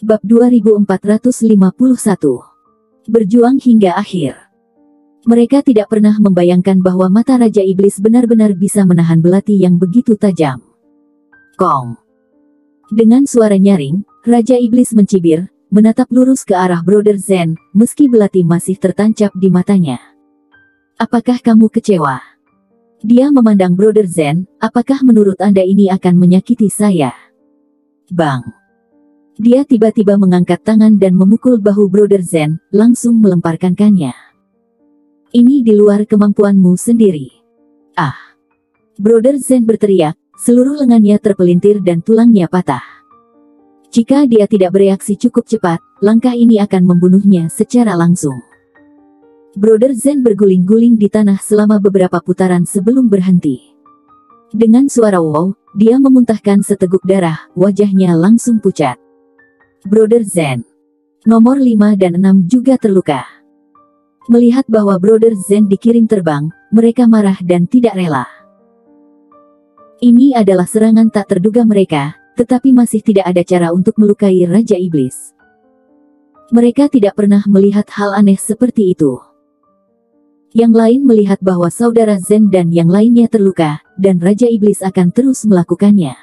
Bab 2451. Berjuang hingga akhir. Mereka tidak pernah membayangkan bahwa mata Raja Iblis benar-benar bisa menahan belati yang begitu tajam. Kong. Dengan suara nyaring, Raja Iblis mencibir, menatap lurus ke arah Brother Zen, meski belati masih tertancap di matanya. Apakah kamu kecewa? Dia memandang Brother Zen, apakah menurut Anda ini akan menyakiti saya? Bang. Dia tiba-tiba mengangkat tangan dan memukul bahu Brother Zen, langsung melemparkannya. Ini di luar kemampuanmu sendiri. Ah! Brother Zen berteriak, seluruh lengannya terpelintir dan tulangnya patah. Jika dia tidak bereaksi cukup cepat, langkah ini akan membunuhnya secara langsung. Brother Zen berguling-guling di tanah selama beberapa putaran sebelum berhenti. Dengan suara wow, dia memuntahkan seteguk darah, wajahnya langsung pucat. Brother Zen. Nomor 5 dan 6 juga terluka. Melihat bahwa Brother Zen dikirim terbang, mereka marah dan tidak rela. Ini adalah serangan tak terduga mereka, tetapi masih tidak ada cara untuk melukai Raja Iblis. Mereka tidak pernah melihat hal aneh seperti itu. Yang lain melihat bahwa saudara Zen dan yang lainnya terluka, dan Raja Iblis akan terus melakukannya.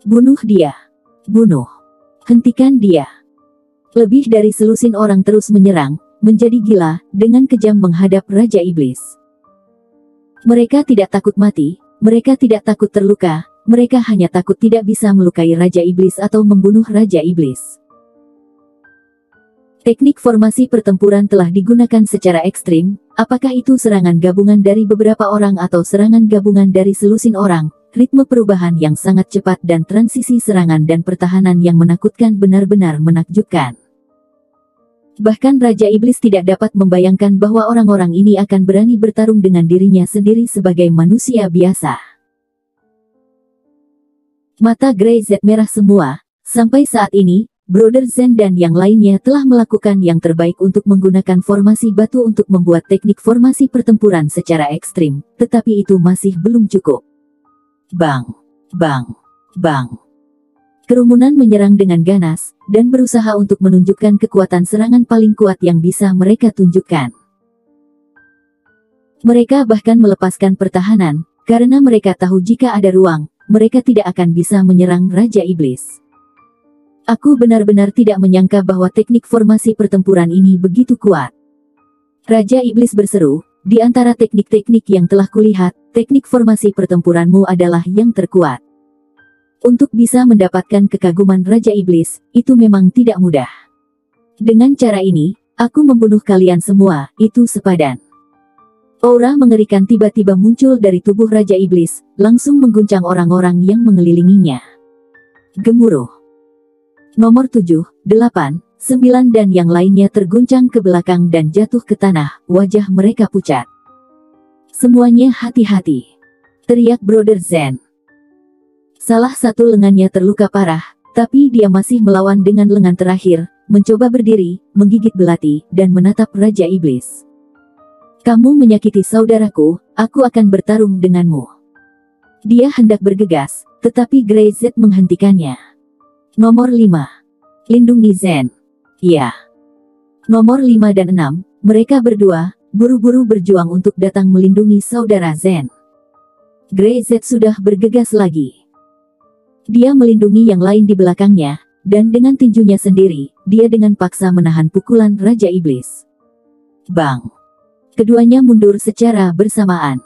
Bunuh dia. Bunuh. Hentikan dia. Lebih dari selusin orang terus menyerang, menjadi gila, dengan kejam menghadap Raja Iblis. Mereka tidak takut mati, mereka tidak takut terluka, mereka hanya takut tidak bisa melukai Raja Iblis atau membunuh Raja Iblis. Teknik formasi pertempuran telah digunakan secara ekstrim, apakah itu serangan gabungan dari beberapa orang atau serangan gabungan dari selusin orang. Ritme perubahan yang sangat cepat dan transisi serangan dan pertahanan yang menakutkan benar-benar menakjubkan. Bahkan Raja Iblis tidak dapat membayangkan bahwa orang-orang ini akan berani bertarung dengan dirinya sendiri sebagai manusia biasa. Mata Grey Z merah semua. Sampai saat ini, Brother Zen dan yang lainnya telah melakukan yang terbaik untuk menggunakan formasi batu untuk membuat teknik formasi pertempuran secara ekstrim, tetapi itu masih belum cukup. Bang, bang, bang. Kerumunan menyerang dengan ganas, dan berusaha untuk menunjukkan kekuatan serangan paling kuat yang bisa mereka tunjukkan. Mereka bahkan melepaskan pertahanan, karena mereka tahu jika ada ruang, mereka tidak akan bisa menyerang Raja Iblis. Aku benar-benar tidak menyangka bahwa teknik formasi pertempuran ini begitu kuat. Raja Iblis berseru, di antara teknik-teknik yang telah kulihat, teknik formasi pertempuranmu adalah yang terkuat. Untuk bisa mendapatkan kekaguman Raja Iblis, itu memang tidak mudah. Dengan cara ini, aku membunuh kalian semua, itu sepadan. Aura mengerikan tiba-tiba muncul dari tubuh Raja Iblis, langsung mengguncang orang-orang yang mengelilinginya. Gemuruh. Nomor 7, 8, 9 dan yang lainnya terguncang ke belakang dan jatuh ke tanah, wajah mereka pucat. Semuanya hati-hati, teriak Brother Zen. Salah satu lengannya terluka parah, tapi dia masih melawan dengan lengan terakhir, mencoba berdiri, menggigit belati, dan menatap Raja Iblis. Kamu menyakiti saudaraku, aku akan bertarung denganmu. Dia hendak bergegas, tetapi Grey Z menghentikannya. Nomor 5. Lindungi Zen. Ya. Nomor 5 dan 6, mereka berdua, buru-buru berjuang untuk datang melindungi saudara Zen. Grey Z sudah bergegas lagi. Dia melindungi yang lain di belakangnya, dan dengan tinjunya sendiri, dia dengan paksa menahan pukulan Raja Iblis. Bang! Keduanya mundur secara bersamaan.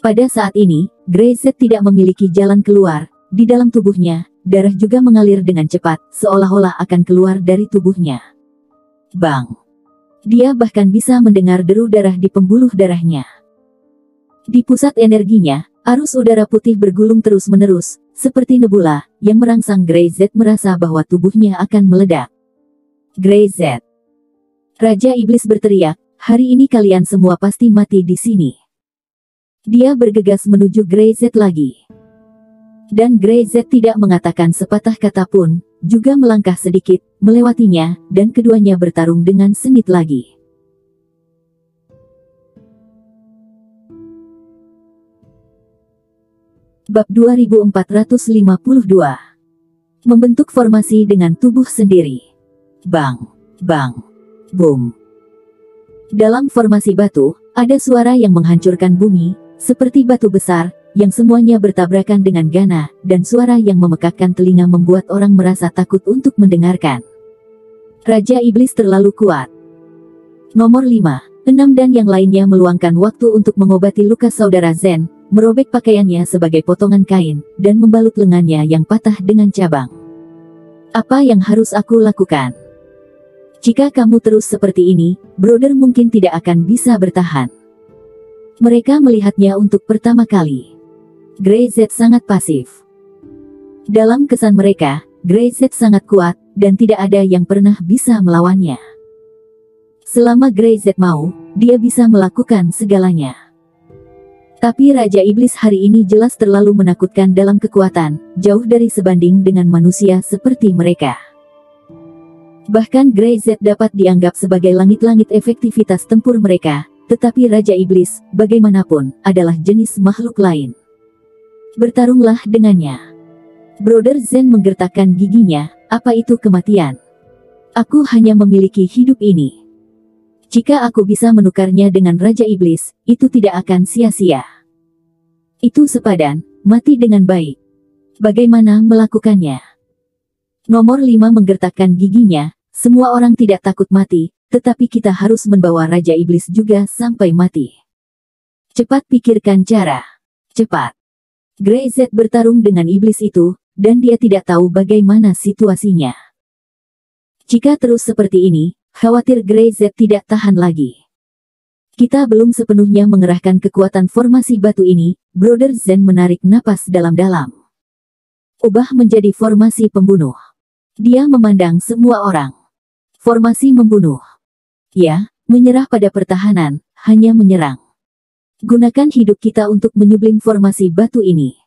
Pada saat ini, Grey Z tidak memiliki jalan keluar, di dalam tubuhnya, darah juga mengalir dengan cepat, seolah-olah akan keluar dari tubuhnya. Bang! Dia bahkan bisa mendengar deru darah di pembuluh darahnya. Di pusat energinya, arus udara putih bergulung terus-menerus, seperti nebula, yang merangsang Grey Z merasa bahwa tubuhnya akan meledak. Grey Z. Raja Iblis berteriak, hari ini kalian semua pasti mati di sini. Dia bergegas menuju Grey Z lagi. Dan Grey Z tidak mengatakan sepatah kata pun, juga melangkah sedikit, melewatinya, dan keduanya bertarung dengan sengit lagi. Bab 2452. Membentuk formasi dengan tubuh sendiri. Bang, bang, boom. Dalam formasi batu, ada suara yang menghancurkan bumi, seperti batu besar, yang semuanya bertabrakan dengan gana, dan suara yang memekakkan telinga membuat orang merasa takut untuk mendengarkan. Raja Iblis terlalu kuat. Nomor 5, 6 dan yang lainnya meluangkan waktu untuk mengobati luka saudara Zen, merobek pakaiannya sebagai potongan kain, dan membalut lengannya yang patah dengan cabang. Apa yang harus aku lakukan? Jika kamu terus seperti ini, brother mungkin tidak akan bisa bertahan. Mereka melihatnya untuk pertama kali. Grey Z sangat pasif. Dalam kesan mereka, Grey Z sangat kuat, dan tidak ada yang pernah bisa melawannya. Selama Grey Z mau, dia bisa melakukan segalanya. Tapi Raja Iblis hari ini jelas terlalu menakutkan dalam kekuatan, jauh dari sebanding dengan manusia seperti mereka. Bahkan Grey Z dapat dianggap sebagai langit-langit efektivitas tempur mereka, tetapi Raja Iblis, bagaimanapun, adalah jenis makhluk lain. Bertarunglah dengannya. Brother Zen menggertakkan giginya, apa itu kematian? Aku hanya memiliki hidup ini. Jika aku bisa menukarnya dengan Raja Iblis, itu tidak akan sia-sia. Itu sepadan, mati dengan baik. Bagaimana melakukannya? Nomor 5 menggertakkan giginya, semua orang tidak takut mati, tetapi kita harus membawa Raja Iblis juga sampai mati. Cepat pikirkan cara. Cepat. Grey Z bertarung dengan iblis itu, dan dia tidak tahu bagaimana situasinya. Jika terus seperti ini, khawatir Grey Z tidak tahan lagi. Kita belum sepenuhnya mengerahkan kekuatan formasi batu ini, Brother Zen menarik napas dalam-dalam. Ubah menjadi formasi pembunuh. Dia memandang semua orang. Formasi membunuh. Ya, menyerah pada pertahanan, hanya menyerang. Gunakan hidup kita untuk menyublim formasi batu ini.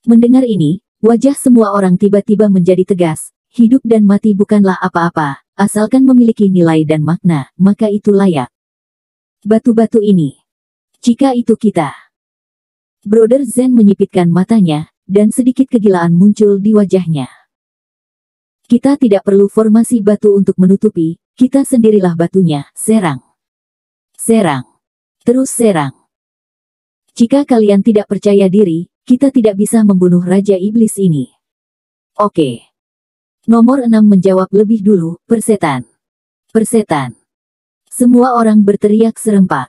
Mendengar ini, wajah semua orang tiba-tiba menjadi tegas. Hidup dan mati bukanlah apa-apa, asalkan memiliki nilai dan makna, maka itu layak. Batu-batu ini. Jika itu kita. Brother Zen menyipitkan matanya, dan sedikit kegilaan muncul di wajahnya. Kita tidak perlu formasi batu untuk menutupi, kita sendirilah batunya, serang. Serang. Terus serang. Jika kalian tidak percaya diri, kita tidak bisa membunuh Raja Iblis ini. Oke. Nomor 6 menjawab lebih dulu, persetan. Persetan. Semua orang berteriak serempak.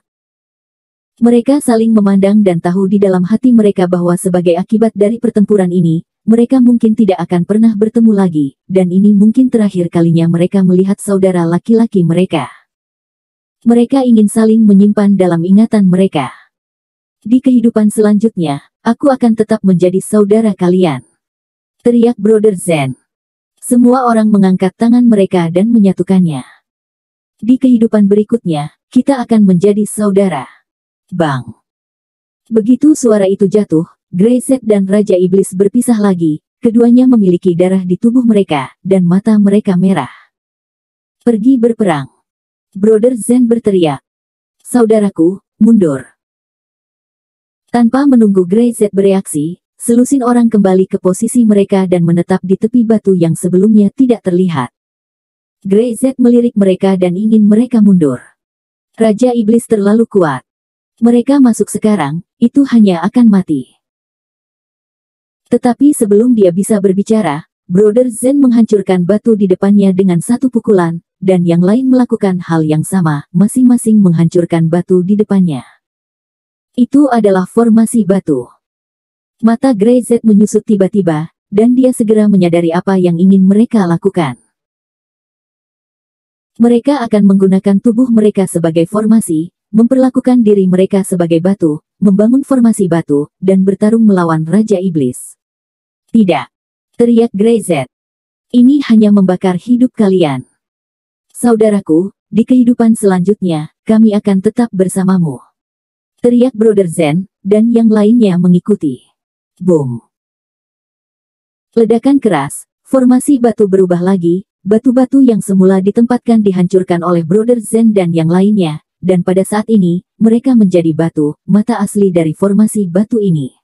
Mereka saling memandang dan tahu di dalam hati mereka bahwa sebagai akibat dari pertempuran ini, mereka mungkin tidak akan pernah bertemu lagi, dan ini mungkin terakhir kalinya mereka melihat saudara laki-laki mereka. Mereka ingin saling menyimpan dalam ingatan mereka. Di kehidupan selanjutnya, aku akan tetap menjadi saudara kalian. Teriak Brother Zen. Semua orang mengangkat tangan mereka dan menyatukannya. Di kehidupan berikutnya, kita akan menjadi saudara. Bang. Begitu suara itu jatuh, Grey Z dan Raja Iblis berpisah lagi, keduanya memiliki darah di tubuh mereka, dan mata mereka merah. Pergi berperang. Brother Zen berteriak. Saudaraku, mundur. Tanpa menunggu Grey Z bereaksi, selusin orang kembali ke posisi mereka dan menetap di tepi batu yang sebelumnya tidak terlihat. Grey Z melirik mereka dan ingin mereka mundur. Raja Iblis terlalu kuat. Mereka masuk sekarang, itu hanya akan mati. Tetapi sebelum dia bisa berbicara, Brother Zen menghancurkan batu di depannya dengan satu pukulan, dan yang lain melakukan hal yang sama, masing-masing menghancurkan batu di depannya. Itu adalah formasi batu. Mata Grey Z menyusut tiba-tiba, dan dia segera menyadari apa yang ingin mereka lakukan. Mereka akan menggunakan tubuh mereka sebagai formasi, memperlakukan diri mereka sebagai batu, membangun formasi batu, dan bertarung melawan Raja Iblis. Tidak. Teriak Grey Z. Ini hanya membakar hidup kalian. Saudaraku, di kehidupan selanjutnya, kami akan tetap bersamamu. Teriak Brother Zen, dan yang lainnya mengikuti. Boom. Ledakan keras, formasi batu berubah lagi, batu-batu yang semula ditempatkan dihancurkan oleh Brother Zen dan yang lainnya, dan pada saat ini, mereka menjadi batu, mata asli dari formasi batu ini.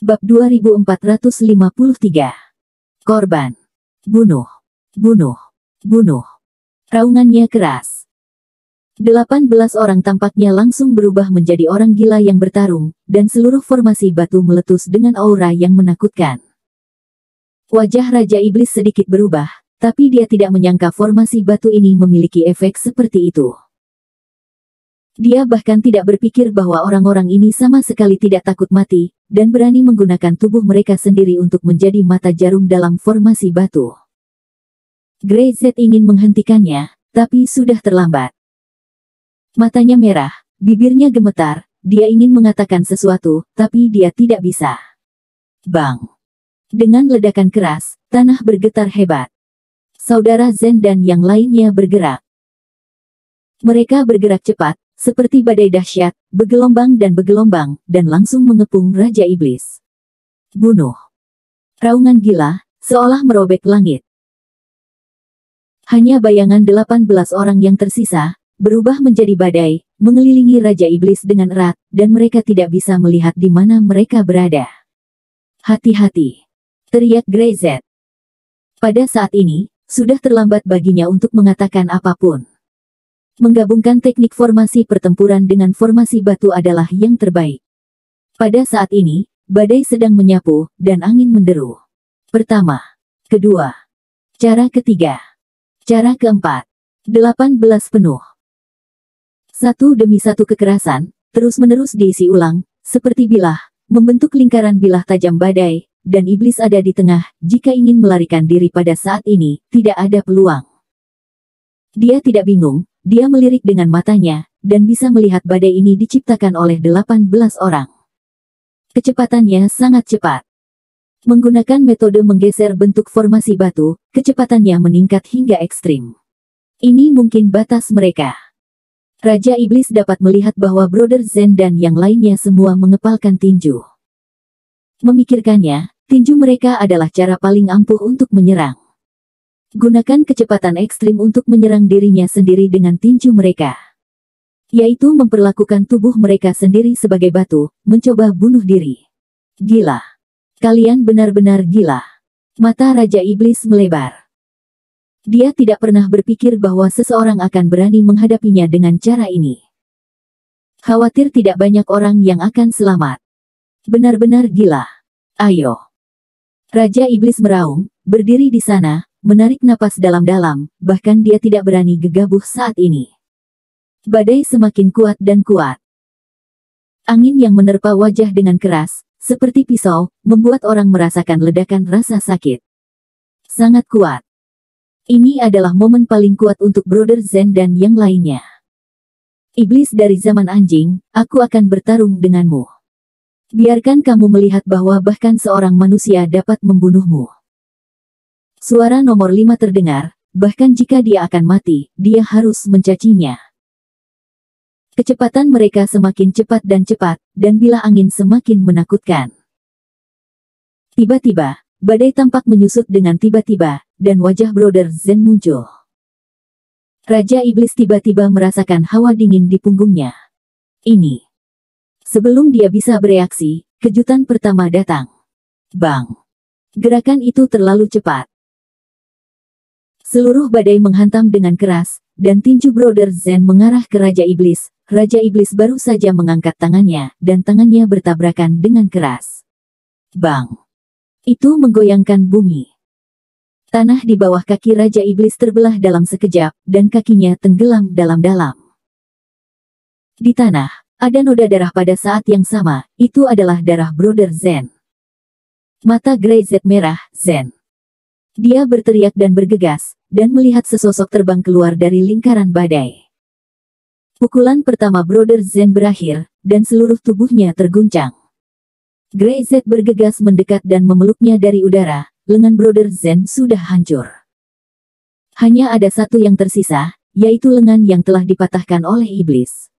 Bab 2453. Korban. Bunuh. Bunuh. Bunuh. Raungannya keras. 18 orang tampaknya langsung berubah menjadi orang gila yang bertarung, dan seluruh formasi batu meletus dengan aura yang menakutkan. Wajah Raja Iblis sedikit berubah, tapi dia tidak menyangka formasi batu ini memiliki efek seperti itu. Dia bahkan tidak berpikir bahwa orang-orang ini sama sekali tidak takut mati, dan berani menggunakan tubuh mereka sendiri untuk menjadi mata jarum dalam formasi batu. Grey Z ingin menghentikannya, tapi sudah terlambat. Matanya merah, bibirnya gemetar, dia ingin mengatakan sesuatu, tapi dia tidak bisa. Bang! Dengan ledakan keras, tanah bergetar hebat. Saudara Zen dan yang lainnya bergerak. Mereka bergerak cepat, seperti badai dahsyat, bergelombang, dan langsung mengepung Raja Iblis. Bunuh. Raungan gila, seolah merobek langit. Hanya bayangan 18 orang yang tersisa, berubah menjadi badai, mengelilingi Raja Iblis dengan erat, dan mereka tidak bisa melihat di mana mereka berada. Hati-hati! Teriak Grey Z. Pada saat ini, sudah terlambat baginya untuk mengatakan apapun. Menggabungkan teknik formasi pertempuran dengan formasi batu adalah yang terbaik. Pada saat ini, badai sedang menyapu, dan angin menderu. Pertama. Kedua. Cara ketiga. Cara keempat. 18 penuh. Satu demi satu kekerasan, terus-menerus diisi ulang, seperti bilah, membentuk lingkaran bilah tajam badai, dan iblis ada di tengah. Jika ingin melarikan diri pada saat ini, tidak ada peluang. Dia tidak bingung, dia melirik dengan matanya, dan bisa melihat badai ini diciptakan oleh 18 orang. Kecepatannya sangat cepat. Menggunakan metode menggeser bentuk formasi batu, kecepatannya meningkat hingga ekstrim. Ini mungkin batas mereka. Raja Iblis dapat melihat bahwa Brother Zen dan yang lainnya semua mengepalkan tinju. Memikirkannya, tinju mereka adalah cara paling ampuh untuk menyerang. Gunakan kecepatan ekstrim untuk menyerang dirinya sendiri dengan tinju mereka. Yaitu memperlakukan tubuh mereka sendiri sebagai batu, mencoba bunuh diri. Gila. Kalian benar-benar gila. Mata Raja Iblis melebar. Dia tidak pernah berpikir bahwa seseorang akan berani menghadapinya dengan cara ini. Khawatir tidak banyak orang yang akan selamat. Benar-benar gila. Ayo. Raja Iblis meraung, berdiri di sana, menarik napas dalam-dalam, bahkan dia tidak berani gegabah saat ini. Badai semakin kuat dan kuat. Angin yang menerpa wajah dengan keras, seperti pisau, membuat orang merasakan ledakan rasa sakit. Sangat kuat. Ini adalah momen paling kuat untuk Brother Zen dan yang lainnya. Iblis dari zaman anjing, aku akan bertarung denganmu. Biarkan kamu melihat bahwa bahkan seorang manusia dapat membunuhmu. Suara nomor 5 terdengar, bahkan jika dia akan mati, dia harus mencacinya. Kecepatan mereka semakin cepat, dan bilah angin semakin menakutkan. Tiba-tiba, badai tampak menyusut dengan tiba-tiba, dan wajah Brother Zen muncul. Raja Iblis tiba-tiba merasakan hawa dingin di punggungnya. Ini. Sebelum dia bisa bereaksi, kejutan pertama datang. Bang! Gerakan itu terlalu cepat. Seluruh badai menghantam dengan keras, dan tinju Brother Zen mengarah ke Raja Iblis. Raja Iblis baru saja mengangkat tangannya, dan tangannya bertabrakan dengan keras. Bang! Itu menggoyangkan bumi. Tanah di bawah kaki Raja Iblis terbelah dalam sekejap, dan kakinya tenggelam dalam-dalam. Di tanah, ada noda darah pada saat yang sama, itu adalah darah Brother Zen. Mata Grey Z merah, Zen. Dia berteriak dan bergegas, dan melihat sesosok terbang keluar dari lingkaran badai. Pukulan pertama Brother Zen berakhir, dan seluruh tubuhnya terguncang. Grey Z bergegas mendekat dan memeluknya dari udara. Lengan Brother Zen sudah hancur. Hanya ada satu yang tersisa, yaitu lengan yang telah dipatahkan oleh iblis.